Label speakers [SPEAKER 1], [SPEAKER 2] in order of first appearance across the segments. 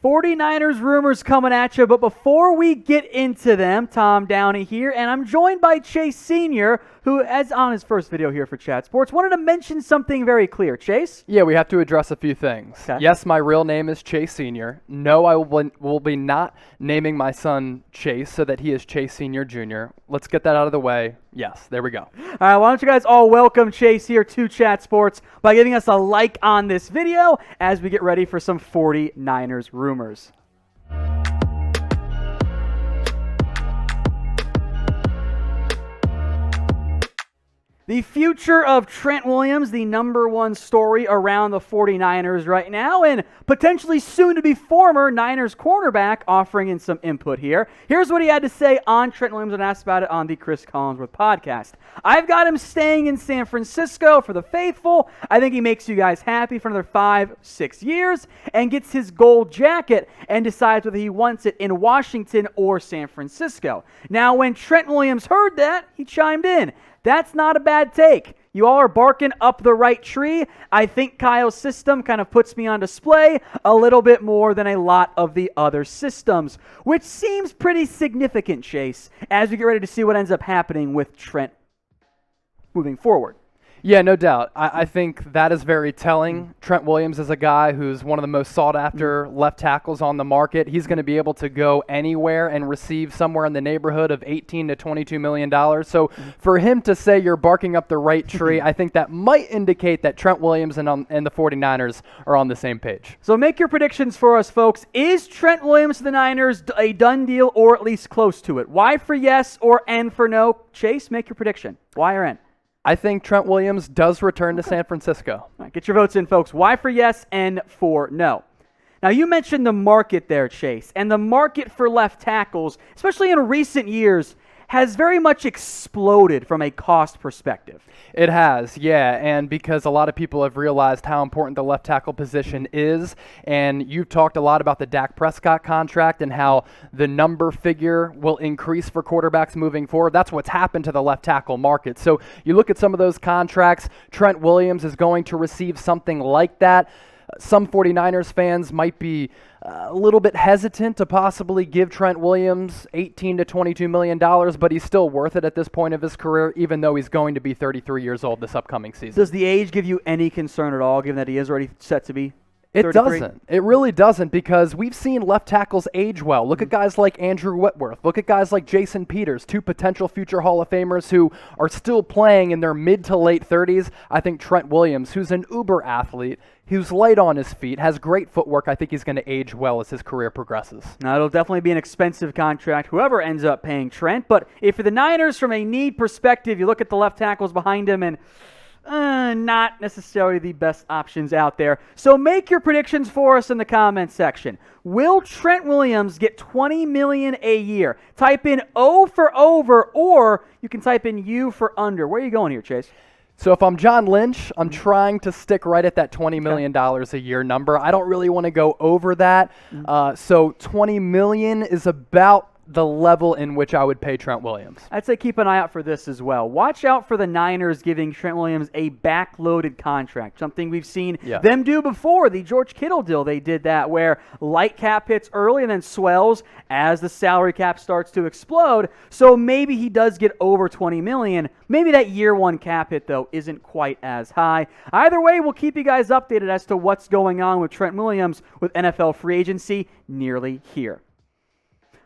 [SPEAKER 1] 49ers rumors coming at you, but before we get into them, Tom Downey here, and I'm joined by Chase Senior, who, as on his first video here for Chat Sports, wanted to mention something very clear. Chase?
[SPEAKER 2] Yeah, we have to address a few things.
[SPEAKER 1] Okay.
[SPEAKER 2] Yes, my real name is Chase Senior. No, I will be not naming my son Chase so that he is Chase Senior Jr. Let's get that out of the way. Yes, there we go.
[SPEAKER 1] All right, why don't you guys all welcome Chase here to Chat Sports by giving us a like on this video as we get ready for some 49ers rumors. The future of Trent Williams, the number one story around the 49ers right now, and potentially soon to be former Niners cornerback offering in some input here. Here's what he had to say on Trent Williams when asked about it on the Chris Collinsworth podcast. I've got him staying in San Francisco for the faithful. I think he makes you guys happy for another 5-6 years and gets his gold jacket and decides whether he wants it in Washington or San Francisco. Now, when Trent Williams heard that, he chimed in. That's not a bad take. You all are barking up the right tree. I think Kyle's system kind of puts me on display a little bit more than a lot of the other systems, which seems pretty significant, Chase, as we get ready to see what ends up happening with Trent moving forward.
[SPEAKER 2] Yeah, no doubt. I think that is very telling. Trent Williams is a guy who's one of the most sought-after left tackles on the market. He's going to be able to go anywhere and receive somewhere in the neighborhood of $18 to $22 million. So for him to say you're barking up the right tree, I think that might indicate that Trent Williams and the 49ers are on the same page.
[SPEAKER 1] So make your predictions for us, folks. Is Trent Williams to the Niners a done deal or at least close to it? Y for yes or N for no? Chase, make your prediction. Y or N?
[SPEAKER 2] I think Trent Williams does return to San Francisco.
[SPEAKER 1] All right, get your votes in, folks. Y for yes, N for no. Now, you mentioned the market there, Chase, and the market for left tackles, especially in recent years, has very much exploded from a cost perspective.
[SPEAKER 2] It has, yeah, and because a lot of people have realized how important the left tackle position is, and you've talked a lot about the Dak Prescott contract and how the number figure will increase for quarterbacks moving forward. That's what's happened to the left tackle market. So you look at some of those contracts, Trent Williams is going to receive something like that. Some 49ers fans might be a little bit hesitant to possibly give Trent Williams $18 to $22 million, but he's still worth it at this point of his career, even though he's going to be 33 years old this upcoming season.
[SPEAKER 1] Does the age give you any concern at all, given that he is already set to be 33?
[SPEAKER 2] It doesn't. It really doesn't, because we've seen left tackles age well. Look at guys like Andrew Whitworth. Look at guys like Jason Peters, two potential future Hall of Famers who are still playing in their mid to late 30s. I think Trent Williams, who's an uber athlete, who's light on his feet, has great footwork, I think he's going to age well as his career progresses.
[SPEAKER 1] Now, it'll definitely be an expensive contract, whoever ends up paying Trent. But if for the Niners, from a need perspective, you look at the left tackles behind him and not necessarily the best options out there. So make your predictions for us in the comments section. Will Trent Williams get $20 million a year? Type in O for over, or you can type in U for under. Where are you going here, Chase?
[SPEAKER 2] So if I'm John Lynch, I'm trying to stick right at that $20 million a year number. I don't really want to go over that. So $20 million is about the level in which I would pay Trent Williams.
[SPEAKER 1] I'd say keep an eye out for this as well. Watch out for the Niners giving Trent Williams a backloaded contract, something we've seen them do before. The George Kittle deal, they did that, where light cap hits early and then swells as the salary cap starts to explode. So maybe he does get over $20 million. Maybe that year one cap hit, though, isn't quite as high. Either way, we'll keep you guys updated as to what's going on with Trent Williams with NFL free agency nearly here.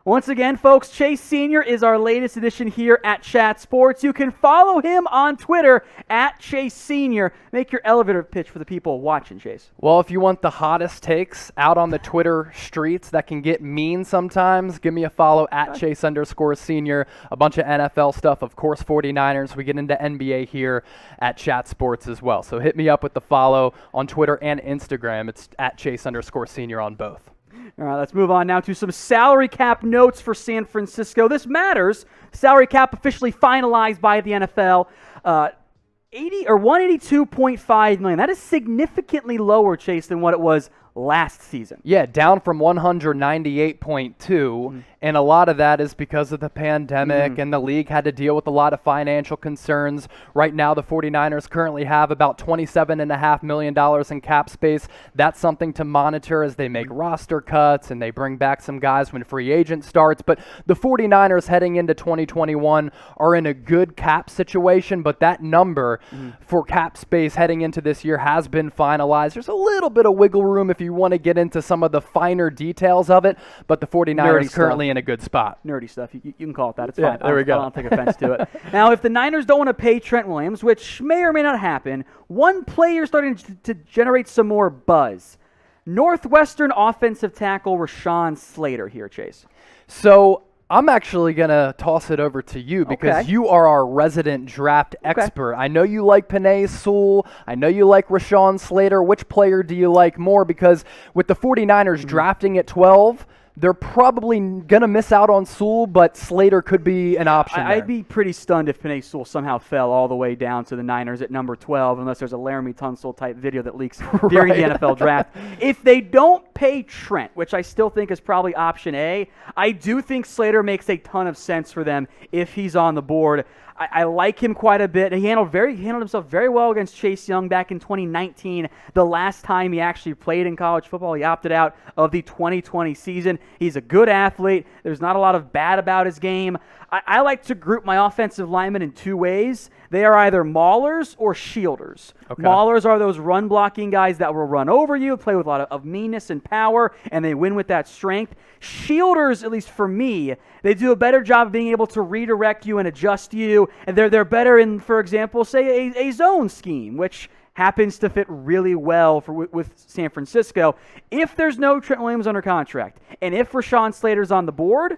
[SPEAKER 1] Once again, folks, Chase Senior is our latest addition here at Chat Sports. You can follow him on Twitter at Chase Senior. Make your elevator pitch for the people watching, Chase.
[SPEAKER 2] Well, if you want the hottest takes out on the Twitter streets that can get mean sometimes, give me a follow at Chase_Senior. A bunch of NFL stuff, of course, 49ers. We get into NBA here at Chat Sports as well. So hit me up with the follow on Twitter and Instagram. It's at Chase_Senior on both.
[SPEAKER 1] All right, let's move on now to some salary cap notes for San Francisco. This matters. Salary cap officially finalized by the NFL. $182.5 million. That is significantly lower, Chase, than what it was last season.
[SPEAKER 2] Yeah, down from 198.2, and a lot of that is because of the pandemic, and the league had to deal with a lot of financial concerns. Right now, the 49ers currently have about $27.5 million in cap space. That's something to monitor as they make roster cuts and they bring back some guys when free agent starts. But the 49ers heading into 2021 are in a good cap situation, but that number for cap space heading into this year has been finalized. There's a little bit of wiggle room if you want to get into some of the finer details of it, but the 49ers currently in a good spot.
[SPEAKER 1] Nerdy stuff. You can call it that. It's
[SPEAKER 2] Yeah,
[SPEAKER 1] fine.
[SPEAKER 2] there we go.
[SPEAKER 1] I don't take offense to it. Now, if the Niners don't want to pay Trent Williams, which may or may not happen, one player starting to generate some more buzz. Northwestern offensive tackle Rashawn Slater here, Chase.
[SPEAKER 2] So I'm actually going to toss it over to you because you are our resident draft expert. I know you like Penei Sewell. I know you like Rashawn Slater. Which player do you like more? Because with the 49ers drafting at 12, they're probably going to miss out on Sewell, but Slater could be an option there.
[SPEAKER 1] I'd be pretty stunned if Penei Sewell somehow fell all the way down to the Niners at number 12, unless there's a Laramie Tunsil type video that leaks during the NFL draft. If they don't pay Trent, which I still think is probably option A, I do think Slater makes a ton of sense for them if he's on the board. I like him quite a bit. He handled himself very well against Chase Young back in 2019, the last time he actually played in college football. He opted out of the 2020 season. He's a good athlete. There's not a lot of bad about his game. I like to group my offensive linemen in two ways. They are either maulers or shielders. Maulers are those run-blocking guys that will run over you, play with a lot of meanness and power, and they win with that strength. Shielders, at least for me, they do a better job of being able to redirect you and adjust you, and they're better in, for example, say a zone scheme, which happens to fit really well with San Francisco. If there's no Trent Williams under contract, and if Rashawn Slater's on the board,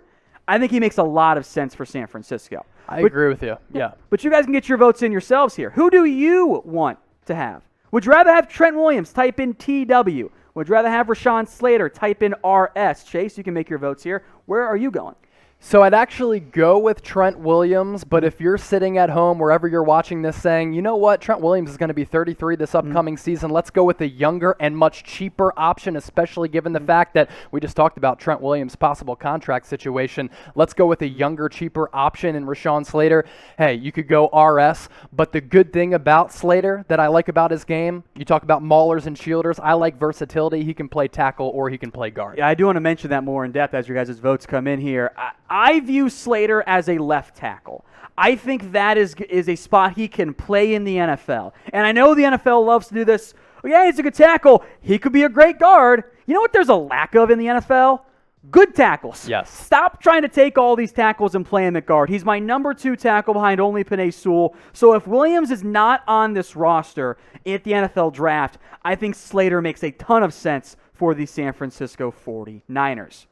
[SPEAKER 1] I think he makes a lot of sense for San Francisco.
[SPEAKER 2] I agree with you. Yeah.
[SPEAKER 1] But you guys can get your votes in yourselves here. Who do you want to have? Would you rather have Trent Williams? Type in TW. Would you rather have Rashawn Slater? Type in RS. Chase, you can make your votes here. Where are you going?
[SPEAKER 2] So I'd actually go with Trent Williams, but if you're sitting at home, wherever you're watching this, saying, you know what, Trent Williams is going to be 33 this upcoming season, let's go with a younger and much cheaper option, especially given the fact that we just talked about Trent Williams' possible contract situation. Let's go with a younger, cheaper option in Rashawn Slater. Hey, you could go RS, but the good thing about Slater that I like about his game, you talk about maulers and shielders, I like versatility. He can play tackle or he can play guard.
[SPEAKER 1] Yeah, I do want to mention that more in depth as your guys' votes come in here. I view Slater as a left tackle. I think that is a spot he can play in the NFL. And I know the NFL loves to do this. Oh, yeah, he's a good tackle. He could be a great guard. You know what there's a lack of in the NFL? Good tackles.
[SPEAKER 2] Yes.
[SPEAKER 1] Stop trying to take all these tackles and play him at guard. He's my number 2 tackle behind only Penei Sewell. So if Williams is not on this roster at the NFL draft, I think Slater makes a ton of sense for the San Francisco 49ers.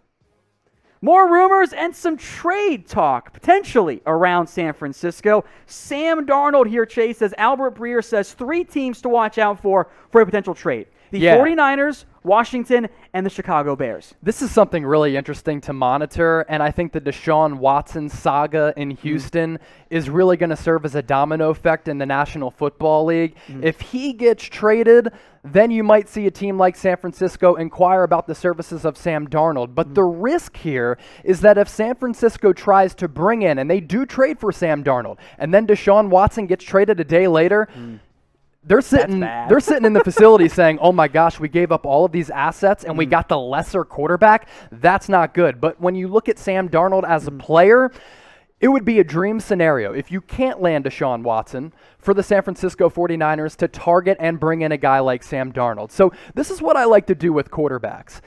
[SPEAKER 1] More rumors and some trade talk, potentially, around San Francisco. Sam Darnold here, Chase, as Albert Breer says 3 teams to watch out for a potential trade. The 49ers, Washington, and the Chicago Bears.
[SPEAKER 2] This is something really interesting to monitor, and I think the Deshaun Watson saga in Houston is really going to serve as a domino effect in the National Football League. If he gets traded, then you might see a team like San Francisco inquire about the services of Sam Darnold. But the risk here is that if San Francisco tries to bring in, and they do trade for Sam Darnold, and then Deshaun Watson gets traded a day later, they're sitting in the facility saying, oh my gosh, we gave up all of these assets and we got the lesser quarterback. That's not good. But when you look at Sam Darnold as a player, it would be a dream scenario if you can't land Deshaun Watson for the San Francisco 49ers to target and bring in a guy like Sam Darnold. So this is what I like to do with quarterbacks.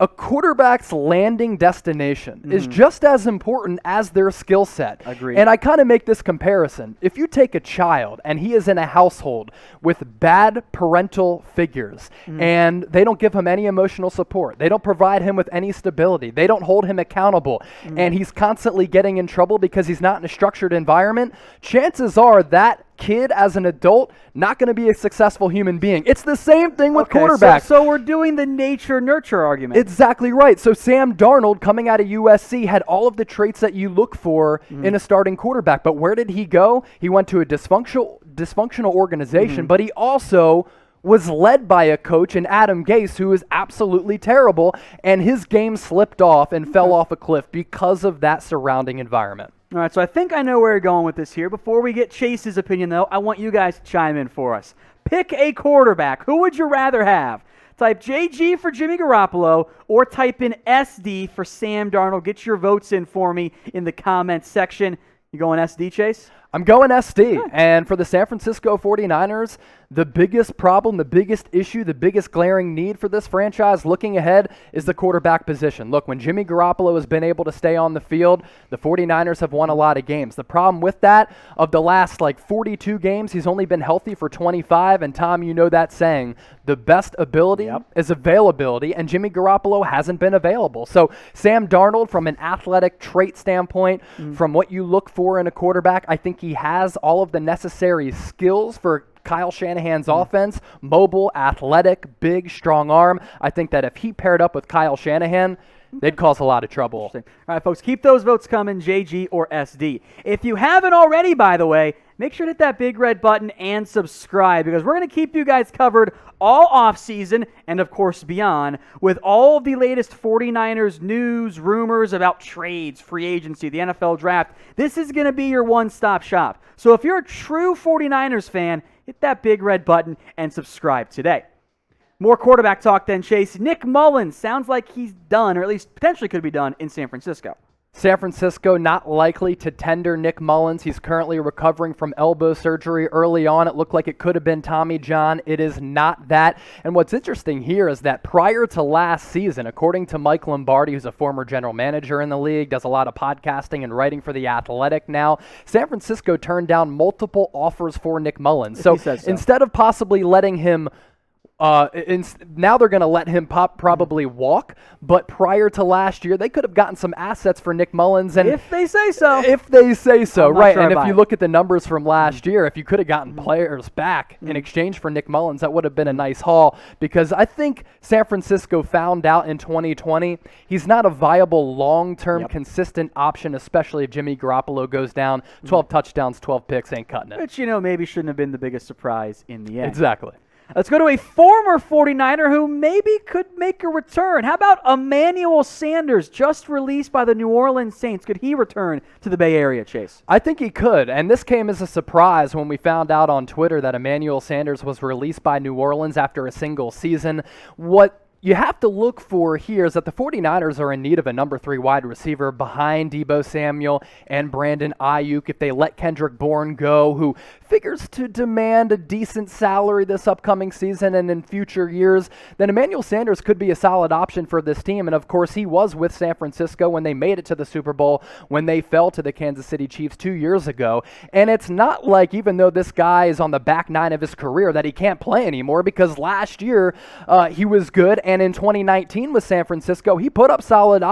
[SPEAKER 2] A quarterback's landing destination is just as important as their skill set.
[SPEAKER 1] Agreed.
[SPEAKER 2] And I kind of make this comparison. If you take a child and he is in a household with bad parental figures and they don't give him any emotional support, they don't provide him with any stability, they don't hold him accountable, and he's constantly getting in trouble because he's not in a structured environment, chances are that kid as an adult not going to be a successful human being. It's the same thing with quarterbacks.
[SPEAKER 1] So we're doing the nature-nurture argument.
[SPEAKER 2] Exactly right. So Sam Darnold coming out of USC had all of the traits that you look for in a starting quarterback. But where did he go? He went to a dysfunctional organization, but he also was led by a coach in Adam Gase who is absolutely terrible, and his game slipped off and fell off a cliff because of that surrounding environment.
[SPEAKER 1] All right, so I think I know where you're going with this here. Before we get Chase's opinion, though, I want you guys to chime in for us. Pick a quarterback. Who would you rather have? Type JG for Jimmy Garoppolo or type in SD for Sam Darnold. Get your votes in for me in the comments section. You going SD, Chase?
[SPEAKER 2] I'm going SD. And for the San Francisco 49ers, the biggest problem, the biggest issue, the biggest glaring need for this franchise looking ahead is the quarterback position. Look, when Jimmy Garoppolo has been able to stay on the field, the 49ers have won a lot of games. The problem with that, of the last 42 games, he's only been healthy for 25. And Tom, you know that saying, the best ability is availability, and Jimmy Garoppolo hasn't been available. So Sam Darnold, from an athletic trait standpoint, from what you look for in a quarterback, I think he has all of the necessary skills for Kyle Shanahan's offense. Mobile, athletic, big, strong arm. I think that if he paired up with Kyle Shanahan, they'd cause a lot of trouble.
[SPEAKER 1] All right, folks, keep those votes coming, JG or SD. If you haven't already, by the way, make sure to hit that big red button and subscribe, because we're going to keep you guys covered all offseason and, of course, beyond with all of the latest 49ers news, rumors about trades, free agency, the NFL draft. This is going to be your one-stop shop. So if you're a true 49ers fan, hit that big red button and subscribe today. More quarterback talk then, Chase. Nick Mullens sounds like he's done, or at least potentially could be done, in San Francisco.
[SPEAKER 2] San Francisco not likely to tender Nick Mullens. He's currently recovering from elbow surgery. Early on, it looked like it could have been Tommy John. It is not that. And what's interesting here is that prior to last season, according to Mike Lombardi, who's a former general manager in the league, does a lot of podcasting and writing for The Athletic now, San Francisco turned down multiple offers for Nick Mullens. So instead of possibly letting him now they're going to let him probably walk, but prior to last year, they could have gotten some assets for Nick Mullens. And
[SPEAKER 1] if they say so.
[SPEAKER 2] If they say so, right.
[SPEAKER 1] Sure,
[SPEAKER 2] and if you look at the numbers from last year, if you could have gotten players back in exchange for Nick Mullens, that would have been a nice haul, because I think San Francisco found out in 2020 he's not a viable long-term consistent option, especially if Jimmy Garoppolo goes down. 12 touchdowns, 12 picks, ain't cutting it.
[SPEAKER 1] Which, maybe shouldn't have been the biggest surprise in the end.
[SPEAKER 2] Exactly.
[SPEAKER 1] Let's go to a former 49er who maybe could make a return. How about Emmanuel Sanders, just released by the New Orleans Saints? Could he return to the Bay Area, Chase?
[SPEAKER 2] I think he could, and this came as a surprise when we found out on Twitter that Emmanuel Sanders was released by New Orleans after a single season. What you have to look for here is that the 49ers are in need of a number 3 wide receiver behind Deebo Samuel and Brandon Ayuk. If they let Kendrick Bourne go, who figures to demand a decent salary this upcoming season and in future years, then Emmanuel Sanders could be a solid option for this team. And of course, he was with San Francisco when they made it to the Super Bowl, when they fell to the Kansas City Chiefs 2 years ago. And it's not like, even though this guy is on the back 9 of his career, that he can't play anymore, because last year he was good. And in 2019 with San Francisco, he put up solid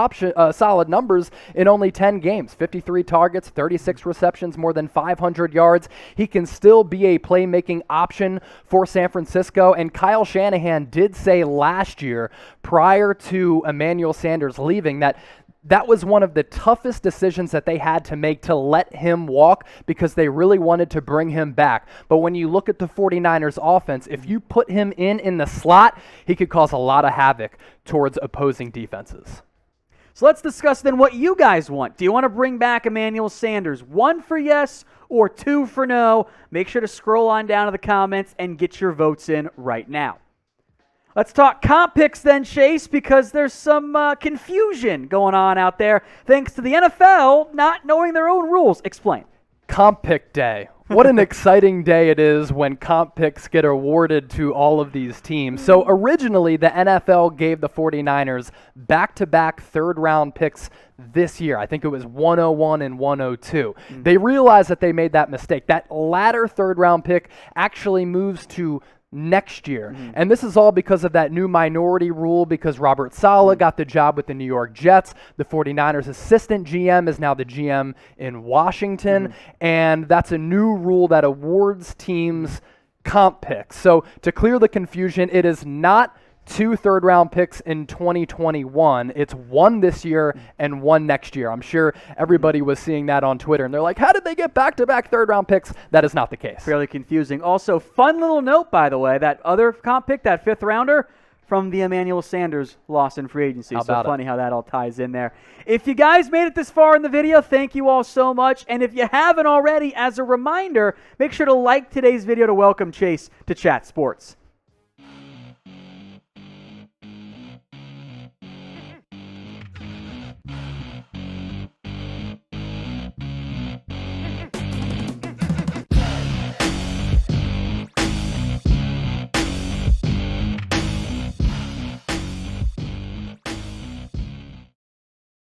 [SPEAKER 2] numbers in only 10 games, 53 targets, 36 receptions, more than 500 yards. He can still be a playmaking option for San Francisco. And Kyle Shanahan did say last year, prior to Emmanuel Sanders leaving, that was one of the toughest decisions that they had to make, to let him walk, because they really wanted to bring him back. But when you look at the 49ers offense, if you put him in the slot, he could cause a lot of havoc towards opposing defenses.
[SPEAKER 1] So let's discuss then what you guys want. Do you want to bring back Emmanuel Sanders? 1 for yes or 2 for no? Make sure to scroll on down to the comments and get your votes in right now. Let's talk comp picks then, Chase, because there's some confusion going on out there thanks to the NFL not knowing their own rules. Explain.
[SPEAKER 2] Comp pick day. What an exciting day it is when comp picks get awarded to all of these teams. So originally, the NFL gave the 49ers back-to-back third-round picks this year. I think it was 101 and 102. They realized that they made that mistake. That latter third-round pick actually moves to next year. And this is all because of that new minority rule, because Robert Saleh got the job with the New York Jets. The 49ers assistant GM is now the GM in Washington. And that's a new rule that awards teams comp picks. So to clear the confusion, it is not 2 third-round picks in 2021. It's 1 this year and 1 next year. I'm sure everybody was seeing that on Twitter, and they're like, how did they get back-to-back third-round picks? That is not the case.
[SPEAKER 1] Fairly confusing. Also, fun little note, by the way, that other comp pick, that 5th rounder, from the Emmanuel Sanders loss in free agency. So funny how that all ties in there. If you guys made it this far in the video, thank you all so much. And if you haven't already, as a reminder, make sure to like today's video to welcome Chase to Chat Sports.